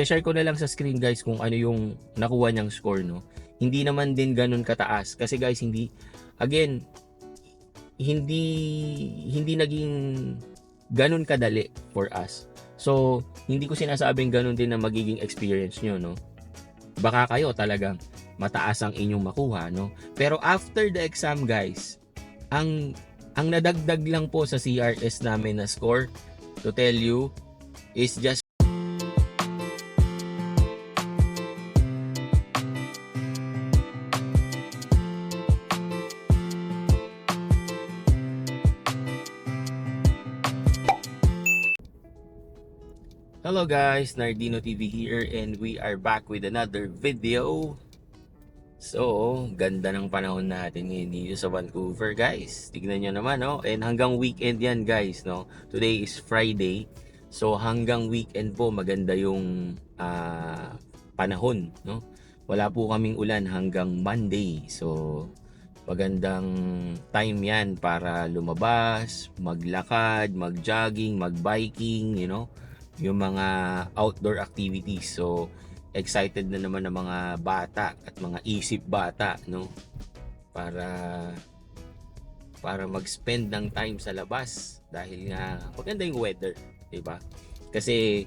share ko na lang sa screen guys kung ano yung nakuha niyang score, no. Hindi naman din ganun kataas kasi guys again, hindi hindi naging ganun kadali for us. So, hindi ko sinasabing ganun din na magiging experience nyo, no. Baka kayo talagang mataas ang inyong makuha, no. Pero after the exam guys, ang nadagdag lang po sa CRS namin na score, to tell you, is just Hello guys, Nardino TV here and we are back with another video. So, ganda ng panahon natin ngayon dito sa Vancouver guys. Tignan nyo naman, no? And hanggang weekend yan guys, no? Today is Friday. So, hanggang weekend po maganda yung panahon, no? Wala po kaming ulan hanggang Monday. So, magandang time yan para lumabas, maglakad, mag-jogging, mag-biking, you know? Yung mga outdoor activities. So, excited na naman ng mga bata at mga isip bata, no? Para mag-spend ng time sa labas dahil nga maganda yung weather, 'di ba? Kasi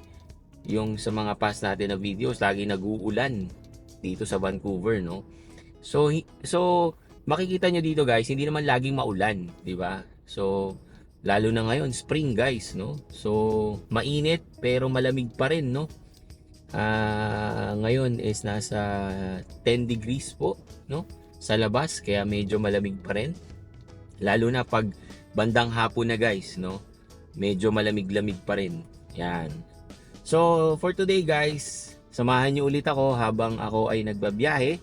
yung sa mga past natin na videos, lagi nag-uulan dito sa Vancouver, no? So makikita nyo dito guys, hindi naman laging maulan, 'di ba? So lalo na ngayon, spring guys, no? So, mainit pero malamig pa rin, no? Ngayon is nasa 10 degrees po, no? Sa labas, kaya medyo malamig pa rin. Lalo na pag bandang hapon na guys, no? Medyo malamig-lamig pa rin. Yan. So, for today guys, samahan nyo ulit ako habang ako ay nagbabiyahe,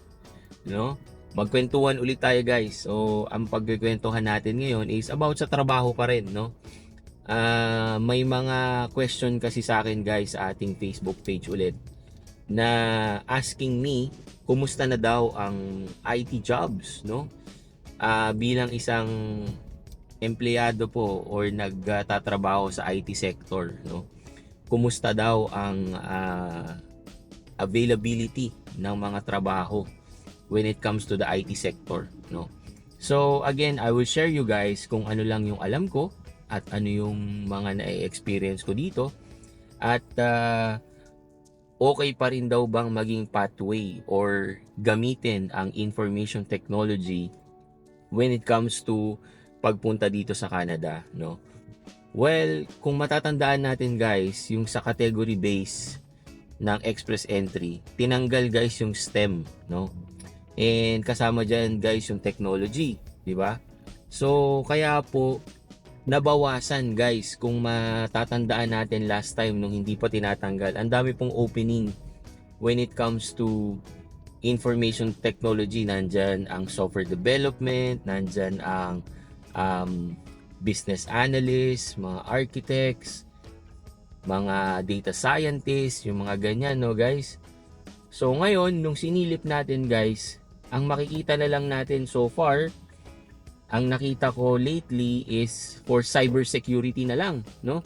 no? Magkwentuhan ulit tayo guys. So, ang pagkikwentuhan natin ngayon is about sa trabaho pa rin, no? May mga question kasi sa akin guys sa ating Facebook page ulit na asking me kumusta na daw ang IT jobs, no? Bilang isang empleyado po or nagtatrabaho sa IT sector, no? Kumusta daw ang availability ng mga trabaho when it comes to the IT sector, no? So again, I will share you guys kung ano lang yung alam ko at ano yung mga na-experience ko dito at okay pa rin daw bang maging pathway or gamitin ang information technology when it comes to pagpunta dito sa Canada, no? Well, kung matatandaan natin guys, yung sa category base ng express entry, tinanggal guys yung STEM, no? And kasama dyan guys yung technology, di ba? So kaya po nabawasan guys, kung matatandaan natin last time nung hindi pa tinatanggal, ang dami pong opening when it comes to information technology. Nandyan ang software development, nandyan ang business analyst, mga architects, mga data scientists, yung mga ganyan, no guys. So ngayon, nung sinilip natin guys, ang makikita na lang natin so far, ang nakita ko lately is for cyber security na lang, no?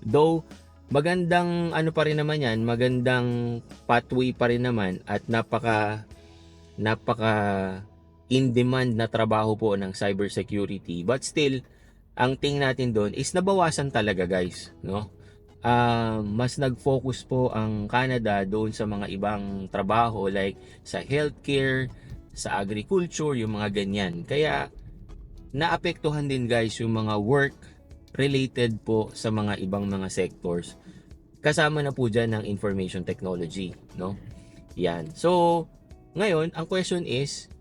Though magandang ano pa rin naman yan, magandang pathway pa rin naman at napaka in demand na trabaho po ng cyber security. But still, ang thing natin doon is nabawasan talaga guys, no? Mas nag-focus po ang Canada doon sa mga ibang trabaho like sa healthcare, sa agriculture, yung mga ganyan. Kaya naapektuhan din guys yung mga work related po sa mga ibang mga sectors. Kasama na po dyan ng information technology, no? Yan. So, ngayon, ang question is,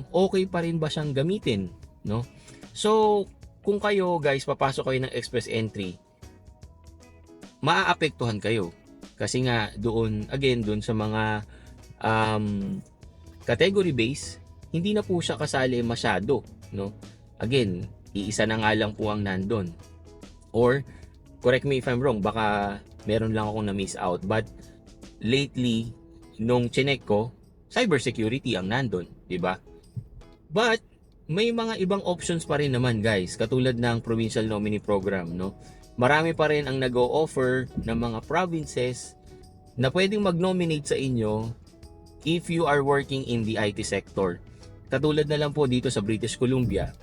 okay pa rin ba siyang gamitin, no? So, kung kayo guys, papasok kayo ng express entry, maaapektuhan kayo. Kasi nga, doon sa mga category base, hindi na po siya kasali masyado, no? Again, iisa na nga lang po ang nandun. Or, correct me if I'm wrong, baka meron lang akong na-miss out. But, lately, nung chinek ko, cybersecurity ang nandun, di ba? But, may mga ibang options pa rin naman guys, katulad ng provincial nominee program, no? Marami pa rin ang nag-o-offer ng mga provinces na pwedeng mag-nominate sa inyo if you are working in the IT sector. Katulad na lang po dito sa British Columbia,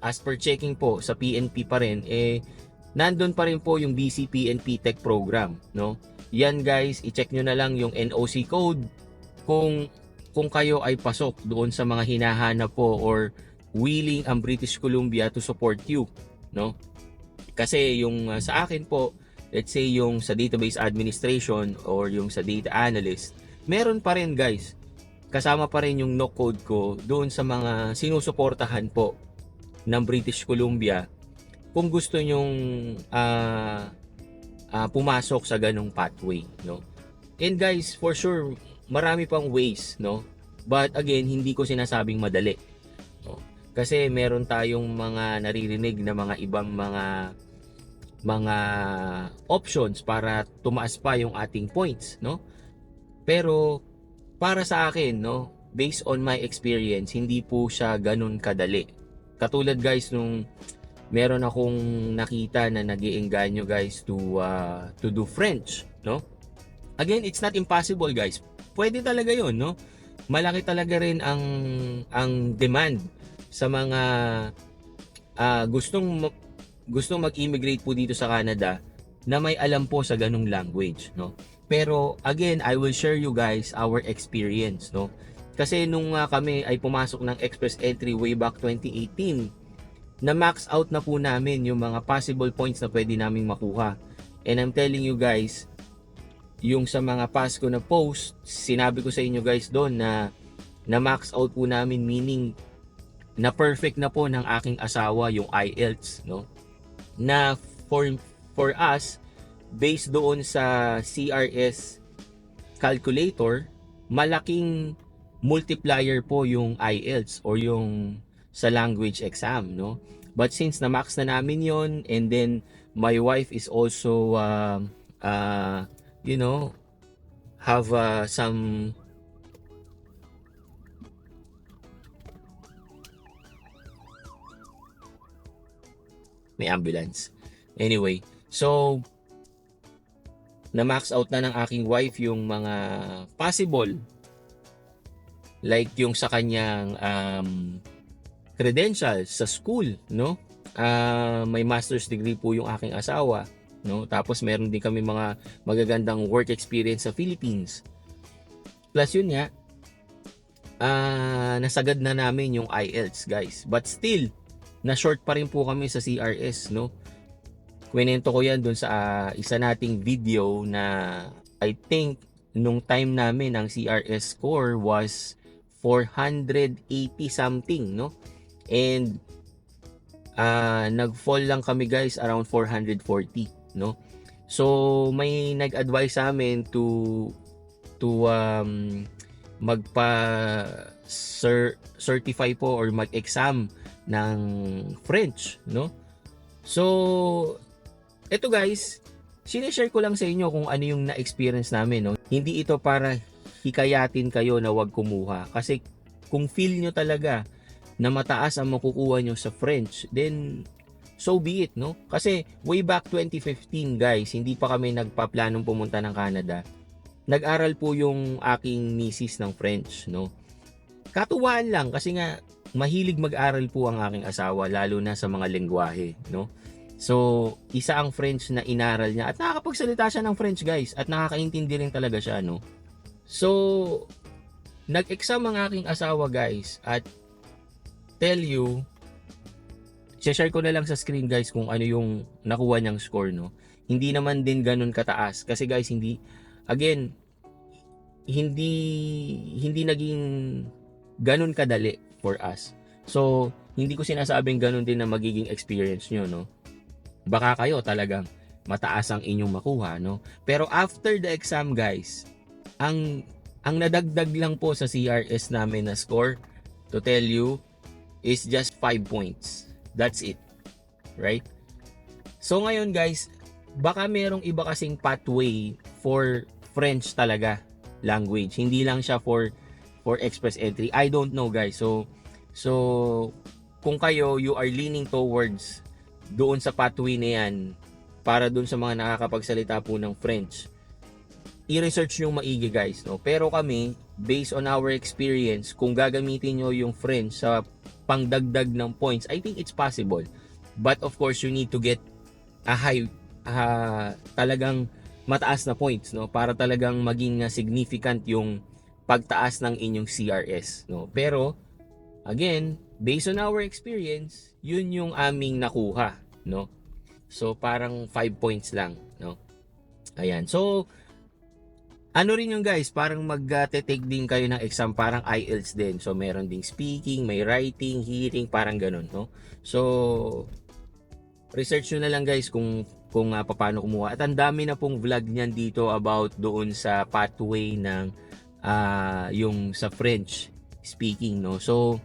as per checking po sa PNP pa rin, nandun pa rin po yung BC PNP Tech Program, no? Yan guys, i-check nyo na lang yung NOC code kung kayo ay pasok doon sa mga hinahanap po or willing ang British Columbia to support you, no? Kasi yung sa akin po, let's say yung sa database administration or yung sa data analyst, meron pa rin guys, kasama pa rin yung no code ko doon sa mga sinusuportahan po ng British Columbia kung gusto nyong pumasok sa ganong pathway, no? And guys, for sure, marami pang ways, no? But again, hindi ko sinasabing madali, no? Kasi meron tayong mga naririnig na mga ibang mga options para tumaas pa yung ating points, no? Pero para sa akin, no, based on my experience, hindi po siya ganun kadali. Katulad guys nung meron akong nakita na nag-iengganyo guys to do French, no? Again, it's not impossible guys. Pwede talaga 'yon, no? Malaki talaga rin ang demand sa mga gustong mag-immigrate po dito sa Canada na may alam po sa ganung language, no? Pero again, I will share you guys our experience, no? Kasi nung kami ay pumasok ng Express Entry way back 2018, na max out na po namin yung mga possible points na pwede naming makuha. And I'm telling you guys, yung sa mga past ko na post, sinabi ko sa inyo guys doon na max out po namin, meaning na perfect na po ng aking asawa yung IELTS, no? Na for us, based doon sa CRS calculator, malaking multiplier po yung IELTS or yung sa language exam, no? But since na-max na namin yon, and then my wife is also you know, have some may ambulance. Anyway, so na-max out na ng aking wife yung mga possible, like yung sa kanyang credentials sa school, no? May master's degree po yung aking asawa, no? Tapos meron din kami mga magagandang work experience sa Philippines. Plus yun nga, nasagad na namin yung IELTS, guys. But still, na-short pa rin po kami sa CRS, no? Kwento ko yan dun sa isa nating video na I think nung time namin ang CRS score was 480 something, no? And nag-fall lang kami guys around 440, no? So may nag-advise sa amin to certify po or mag-exam ng French, no? So eto guys, sinishare ko lang sa inyo kung ano yung na-experience namin, no? Hindi ito para hikayatin kayo na wag kumuha, kasi kung feel nyo talaga na mataas ang makukuha nyo sa French, then so be it, no? Kasi way back 2015 guys, hindi pa kami nagpaplanong pumunta ng Canada. Nag-aral po yung aking misis ng French, no? Katuwaan lang kasi nga mahilig mag-aral po ang aking asawa, lalo na sa mga lengguwahe, no? So, isa ang French na inaral niya at nakakapagsalita siya ng French guys at nakakaintindi rin talaga siya, no? So, nag-exam ang aking asawa guys at tell you, share ko na lang sa screen guys kung ano yung nakuha niyang score, no? Hindi naman din ganun kataas kasi guys, hindi naging ganun kadali for us. So, hindi ko sinasabing ganun din na magiging experience nyo, no? Baka kayo talagang mataas ang inyong makuha, no? Pero after the exam guys, ang nadagdag lang po sa CRS namin na score, to tell you, is just 5 points. That's it. Right? So ngayon guys, baka merong iba kasing pathway for French talaga language. Hindi lang siya for express entry. I don't know guys. So kung kayo, you are leaning towards doon sa pathway na yan para doon sa mga nakakapagsalita po ng French, i-research nyo maigi guys, no? Pero kami, based on our experience, kung gagamitin nyo yung French sa pangdagdag ng points, I think it's possible. But of course, you need to get a high, talagang mataas na points, no? Para talagang maging significant yung pagtaas ng inyong CRS, no? Pero, again, based on our experience, yun yung aming nakuha, no? So, parang 5 points lang, no? Ayan. So, ano rin yung guys, parang mag-take din kayo ng exam, parang IELTS din. So, meron ding speaking, may writing, hearing, parang ganun, no? So, research nyo na lang guys kung paano kumuha. At ang dami na pong vlog niyan dito about doon sa pathway ng yung sa French speaking, no? So,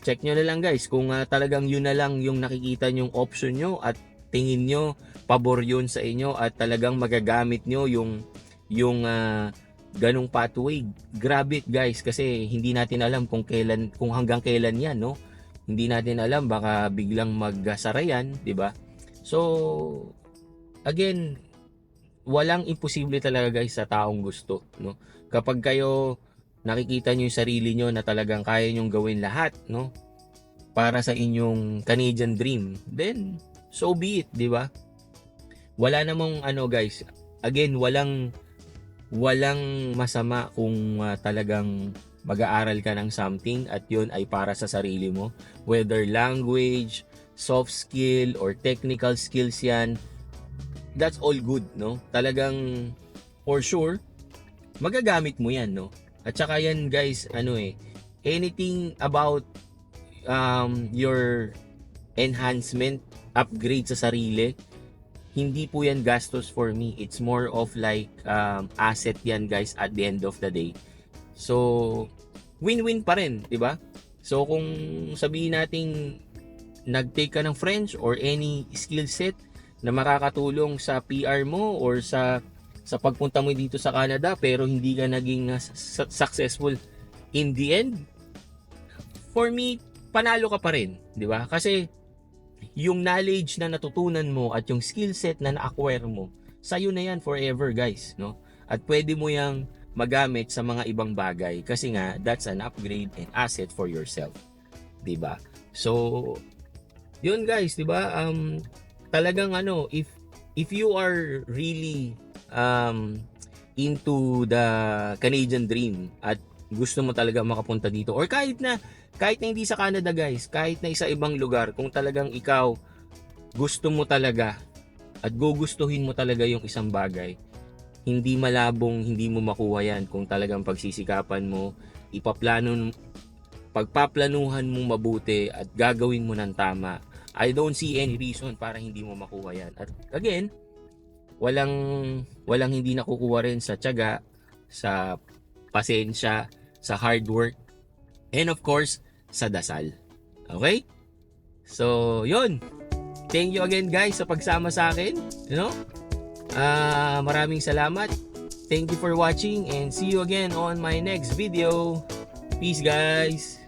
check nyo na lang guys kung talagang yun na lang yung nakikita nyong option nyo at tingin nyo pabor yun sa inyo at talagang magagamit nyo yung ganong pathway. Grab it guys, kasi hindi natin alam kung hanggang kailan yan, no? Hindi natin alam, baka biglang magsara yan, di ba? So, again, walang imposible talaga guys sa taong gusto, no? Kapag kayo nakikita nyo yung sarili nyo na talagang kaya nyong gawin lahat, no? Para sa inyong Canadian dream, then so be it, di ba? Wala namang guys, again, walang masama kung talagang mag-aaral ka ng something at yun ay para sa sarili mo, whether language, soft skill or technical skills yan, that's all good, no? Talagang for sure magagamit mo yan, no? At saka yan guys, anything about your enhancement, upgrade sa sarili, hindi po yan gastos for me. It's more of like asset yan guys at the end of the day. So, win-win pa rin, di ba? So, kung sabihin nating nag-take ka ng French or any skill set na makakatulong sa PR mo or sa pagpunta mo dito sa Canada pero hindi ka naging successful in the end, for me, panalo ka pa rin, di ba? Kasi yung knowledge na natutunan mo at yung skill set na na-acquire mo, sa'yo na yan forever guys, no? At pwede mo yang magamit sa mga ibang bagay kasi nga that's an upgrade and asset for yourself, 'di ba? So, yun guys, 'di ba? Talagang if you are really into the Canadian dream at gusto mo talaga makapunta dito or kahit na hindi sa Canada guys, kahit na isa ibang lugar, kung talagang ikaw gusto mo talaga at gugustuhin mo talaga yung isang bagay, hindi malabong hindi mo makuha yan kung talagang pagsisikapan mo, pagpaplanuhan mo mabuti at gagawin mo ng tama. I don't see any reason para hindi mo makuha yan. At again, walang hindi nakukuha rin sa tiyaga, sa pasensya, sa hard work, and of course, sa dasal. Okay? So, yun. Thank you again guys sa pagsama sa akin. Maraming salamat. Thank you for watching and see you again on my next video. Peace guys!